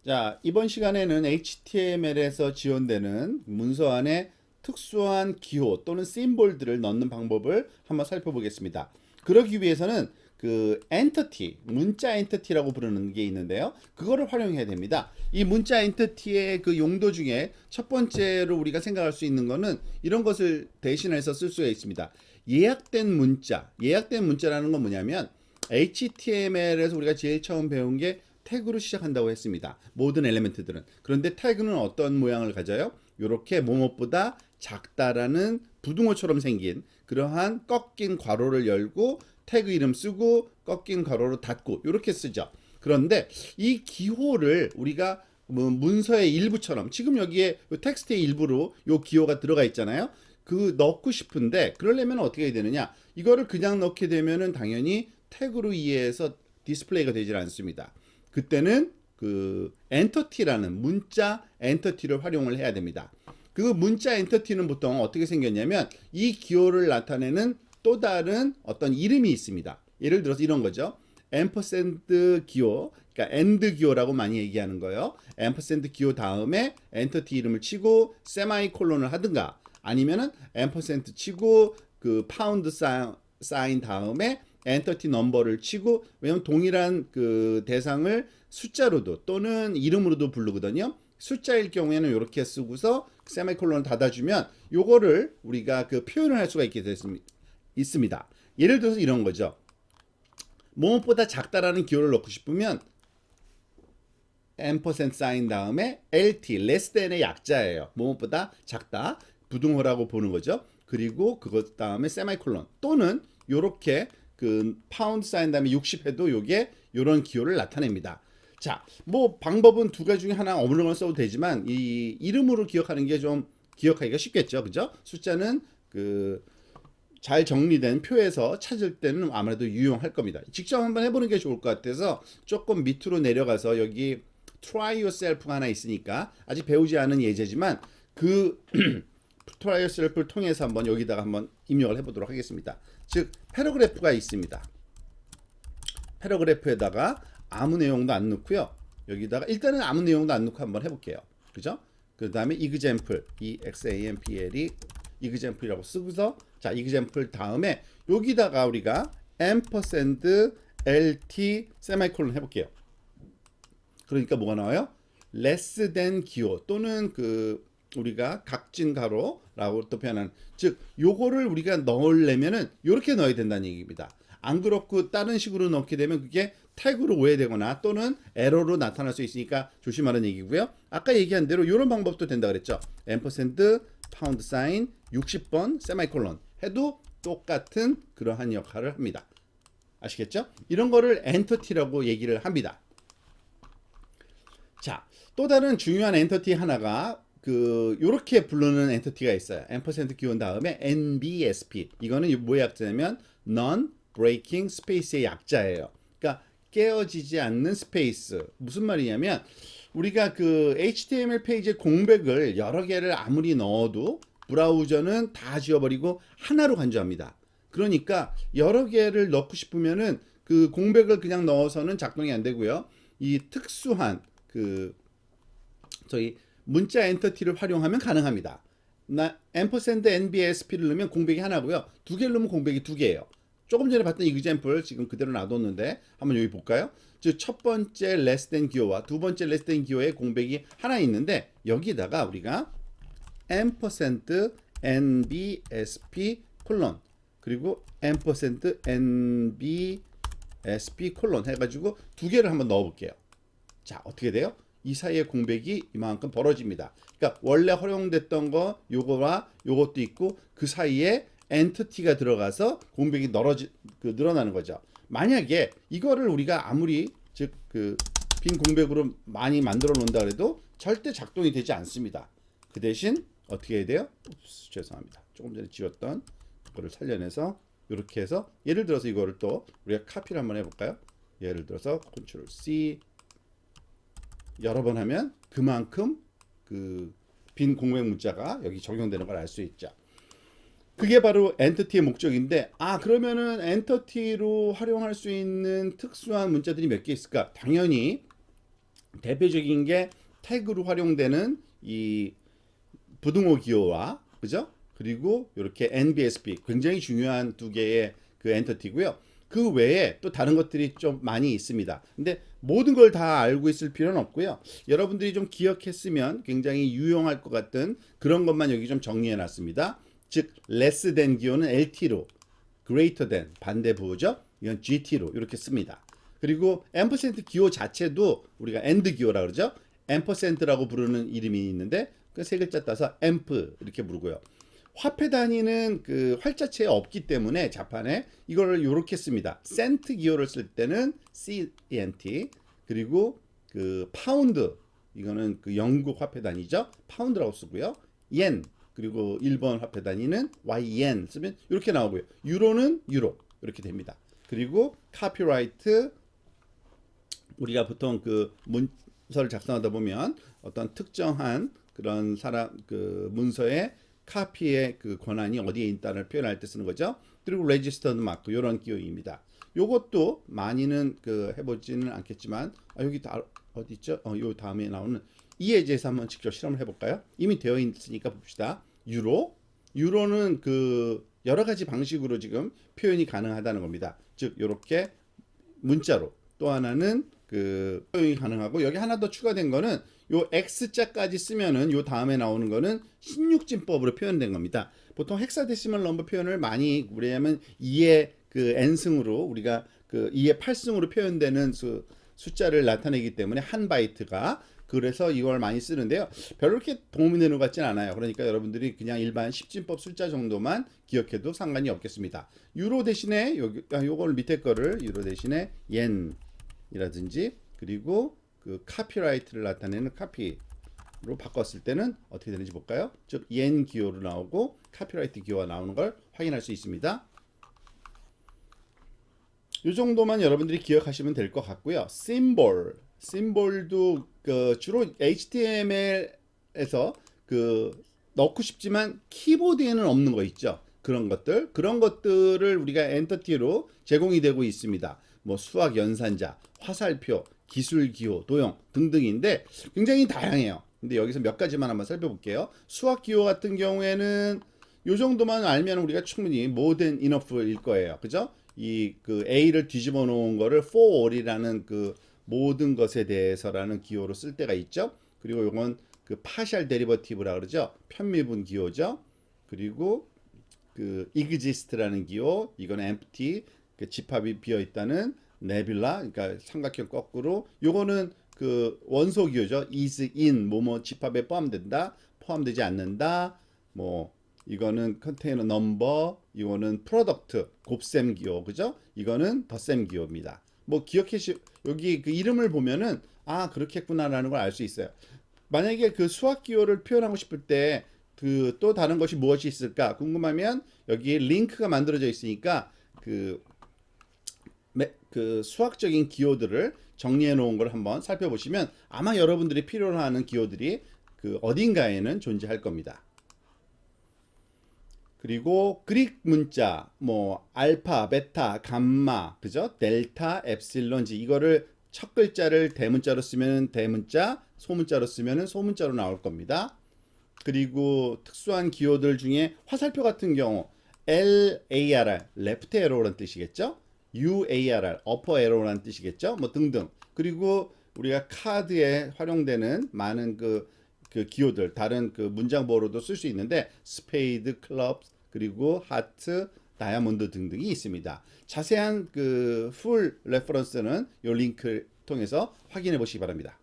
자, 이번 시간에는 HTML에서 지원되는 문서 안에 특수한 기호 또는 심볼들을 넣는 방법을 한번 살펴보겠습니다. 그러기 위해서는 그 엔터티, 문자 엔터티라고 부르는 게 있는데요. 그거를 활용해야 됩니다. 이 문자 엔터티의 그 용도 중에 첫 번째로 우리가 생각할 수 있는 거는 이런 것을 대신해서 쓸 수가 있습니다. 예약된 문자, 예약된 문자라는 건 뭐냐면 HTML에서 우리가 제일 처음 배운 게 태그로 시작한다고 했습니다. 모든 엘리멘트들은. 그런데 태그는 어떤 모양을 가져요? 이렇게 뭐뭇보다 작다라는 부등호처럼 생긴 그러한 꺾인 괄호를 열고 태그 이름 쓰고 꺾인 괄호로 닫고 이렇게 쓰죠. 그런데 이 기호를 우리가 뭐 문서의 일부처럼 지금 여기에 텍스트의 일부로 이 기호가 들어가 있잖아요. 그 넣고 싶은데 그러려면 어떻게 해야 되느냐? 이거를 그냥 넣게 되면은 당연히 태그로 이해해서 디스플레이가 되질 않습니다. 그때는 그 엔터티라는 문자 엔터티를 활용을 해야 됩니다. 그 문자 엔터티는 보통 어떻게 생겼냐면 이 기호를 나타내는 또 다른 어떤 이름이 있습니다. 예를 들어서 이런 거죠. 앰퍼샌드 기호, 그러니까 엔드 기호라고 많이 얘기하는 거예요. 앰퍼샌드 기호 다음에 엔터티 이름을 치고 세마이콜론을 하든가 아니면은 앰퍼샌드 치고 그 파운드 사인 다음에 엔터티 넘버를 치고, 왜냐면 동일한 그 대상을 숫자로도 또는 이름으로도 부르거든요. 숫자일 경우에는 이렇게 쓰고서 세미콜론을 닫아주면 요거를 우리가 그 표현을 할 수가 있습니다. 예를 들어서 이런 거죠. 뭐뭇보다 작다라는 기호를 넣고 싶으면 앰퍼센트 사인 다음에 LT, less than의 약자예요. 뭐뭇보다 작다, 부등호라고 보는 거죠. 그리고 그것 다음에 세미콜론 또는 요렇게 그 파운드 사인 다음에 60 해도 요게 요런 기호를 나타냅니다. 자, 뭐 방법은 두 가지 중에 하나 어느 써도 되지만 이 이름으로 기억하는 게 좀 기억하기가 쉽겠죠. 그죠? 숫자는 그 잘 정리된 표에서 찾을 때는 아무래도 유용할 겁니다. 직접 한번 해보는 게 좋을 것 같아서 조금 밑으로 내려가서 여기 try yourself가 하나 있으니까 아직 배우지 않은 예제지만 그 try yourself를 통해서 한번 여기다가 한번 입력을 해보도록 하겠습니다. 즉 패러그래프가 있습니다. 패러그래프에다가 아무 내용도 안 넣고요. 여기다가 일단은 아무 내용도 안 넣고 한번 해볼게요. 그죠? 그 다음에 example, exampl이 example이라고 쓰고서 자 example 다음에 여기다가 우리가 ampersand lt 세미콜론 해볼게요. 그러니까 뭐가 나와요? less than 기호 또는 그 우리가 각진 가로라고 또 표현하는, 즉 요거를 우리가 넣으려면은 이렇게 넣어야 된다는 얘기입니다. 안 그렇고 다른 식으로 넣게 되면 그게 태그로 오해되거나 또는 에러로 나타날 수 있으니까 조심하는 얘기고요. 아까 얘기한 대로 이런 방법도 된다 그랬죠. 앰퍼샌드 파운드 사인 60번 세미콜론 해도 똑같은 그러한 역할을 합니다. 아시겠죠? 이런 거를 엔터티라고 얘기를 합니다. 자, 또 다른 중요한 엔터티 하나가 그 요렇게 부르는 엔터티가 있어요. 앰퍼센트 기원 다음에 NBSP. 이거는 뭐의 약자냐면 non breaking space의 약자예요. 그러니까 깨어지지 않는 스페이스. 무슨 말이냐면 우리가 그 HTML 페이지에 공백을 여러 개를 아무리 넣어도 브라우저는 다 지워버리고 하나로 간주합니다. 그러니까 여러 개를 넣고 싶으면은 그 공백을 그냥 넣어서는 작동이 안 되고요. 이 특수한 그 저희 문자 엔터티를 활용하면 가능합니다. 앰퍼샌드 NBSP를 넣으면 공백이 하나고요. 두 개를 넣으면 공백이 두 개예요. 조금 전에 봤던 example 지금 그대로 놔뒀는데 한번 여기 볼까요? 즉 첫 번째 less than 기호와 두 번째 less than 기호에 공백이 하나 있는데 여기다가 우리가 앰퍼샌드 NBSP 콜론 그리고 앰퍼샌드 NBSP 콜론 해가지고 두 개를 한번 넣어볼게요. 자, 어떻게 돼요? 이 사이에 공백이 이만큼 벌어집니다. 그러니까 원래 허용됐던 거 요거와 요것도 있고 그 사이에 엔티티가 들어가서 공백이 늘어나는 거죠. 만약에 이거를 우리가 아무리 즉 그 빈 공백으로 많이 만들어 놓는다 그래도 절대 작동이 되지 않습니다. 그 대신 어떻게 해야 돼요? 죄송합니다. 조금 전에 지웠던 그거를 살려내서 이렇게 해서 예를 들어서 이거를 또 우리가 카피를 한번 해볼까요? 예를 들어서 Ctrl C 여러 번 하면 그만큼 그 빈 공백 문자가 여기 적용되는 걸 알 수 있죠. 그게 바로 엔터티의 목적인데, 그러면은 엔터티로 활용할 수 있는 특수한 문자들이 몇 개 있을까? 당연히 대표적인 게 태그로 활용되는 이 부등호 기호와 그죠? 그리고 이렇게 NBSP 굉장히 중요한 두 개의 그 엔터티고요. 그 외에 또 다른 것들이 좀 많이 있습니다. 근데 모든 걸 다 알고 있을 필요는 없고요. 여러분들이 좀 기억했으면 굉장히 유용할 것 같은 그런 것만 여기 좀 정리해 놨습니다. 즉 less than 기호는 LT로, greater than 반대 부호죠. 이건 GT로 이렇게 씁니다. 그리고 ampersand 기호 자체도 우리가 and 기호라 그러죠. ampersand라고 부르는 이름이 있는데 그 세 글자 따서 amp 이렇게 부르고요. 화폐 단위는 그 활자체에 없기 때문에 자판에 이거를 이렇게 씁니다. 센트 기호를 쓸 때는 CENT, 그리고 그 파운드, 이거는 그 영국 화폐 단위죠. 파운드라고 쓰고요. 옌, 그리고 일본 화폐 단위는 YEN 쓰면 이렇게 나오고요. 유로는 유로 이렇게 됩니다. 그리고 카피라이트, 우리가 보통 그 문서를 작성하다 보면 어떤 특정한 그런 사람 그 문서의 카피의 그 권한이 어디에 있다를 표현할 때 쓰는 거죠. 그리고 레지스터드 마크 이런 기호입니다. 요것도 많이는 그 해보지는 않겠지만 여기 다 어디 있죠? 요 다음에 나오는 이해제에서 한번 직접 실험을 해볼까요? 이미 되어 있으니까 봅시다. 유로는 그 여러 가지 방식으로 지금 표현이 가능하다는 겁니다. 즉 이렇게 문자로, 또 하나는 그 표현이 가능하고, 여기 하나 더 추가된 거는 요 X자까지 쓰면은 요 다음에 나오는 거는 16진법으로 표현된 겁니다. 보통 헥사데시멀 넘버 표현을 많이 우리하면 2의 그 n승으로, 우리가 그 2의 8승으로 표현되는 숫자를 나타내기 때문에 한 바이트가, 그래서 이걸 많이 쓰는데요. 별로 그렇게 도움이 되는 것 같진 않아요. 그러니까 여러분들이 그냥 일반 10진법 숫자 정도만 기억해도 상관이 없겠습니다. 유로 대신에 요걸 밑에 거를 유로 대신에 옌이라든지, 그리고 그 카피라이트를 나타내는 카피로 바꿨을 때는 어떻게 되는지 볼까요? 즉 옌 기호로 나오고 카피라이트 기호가 나오는 걸 확인할 수 있습니다. 이 정도만 여러분들이 기억하시면 될 것 같고요. 심볼도 그 주로 HTML에서 그 넣고 싶지만 키보드에는 없는 거 있죠. 그런 것들을 우리가 엔터티로 제공이 되고 있습니다. 뭐 수학 연산자, 화살표, 기술 기호, 도형 등등인데 굉장히 다양해요. 근데 여기서 몇 가지만 한번 살펴볼게요. 수학 기호 같은 경우에는 요 정도만 알면 우리가 충분히 more than enough일 거예요. 그죠? 이 그 A를 뒤집어 놓은 거를 for all이라는 그 모든 것에 대해서라는 기호로 쓸 때가 있죠. 그리고 요건 그 partial derivative라 그러죠. 편미분 기호죠. 그리고 그 exist라는 기호, 이건 empty, 그 집합이 비어 있다는 네뷸라, 그러니까 삼각형 거꾸로, 요거는 그 원소 기호죠. is in 뭐뭐 집합에 포함된다, 포함되지 않는다. 뭐 이거는 컨테이너 넘버, 이거는 프로덕트 곱셈 기호, 그죠? 이거는 덧셈 기호입니다. 뭐 여기 그 이름을 보면은 그렇겠구나라는 걸 알 수 있어요. 만약에 그 수학 기호를 표현하고 싶을 때 그 또 다른 것이 무엇이 있을까 궁금하면 여기 링크가 만들어져 있으니까 그 수학적인 기호들을 정리해 놓은 걸 한번 살펴보시면 아마 여러분들이 필요로 하는 기호들이 그 어딘가에는 존재할 겁니다. 그리고 그릭 문자, 뭐 알파, 베타, 감마, 그죠? 델타, 엡실론지, 이거를 첫 글자를 대문자로 쓰면 대문자, 소문자로 쓰면 소문자로 나올 겁니다. 그리고 특수한 기호들 중에 화살표 같은 경우 LARR, 레프트 에로라는 뜻이겠죠? UARR, 어퍼 에로라는 뜻이겠죠? 뭐 등등. 그리고 우리가 카드에 활용되는 많은 그 기호들, 다른 그 문장보로도 쓸 수 있는데 스페이드, 클럽, 그리고 하트, 다이아몬드 등등이 있습니다. 자세한 그 풀 레퍼런스는 이 링크를 통해서 확인해 보시기 바랍니다.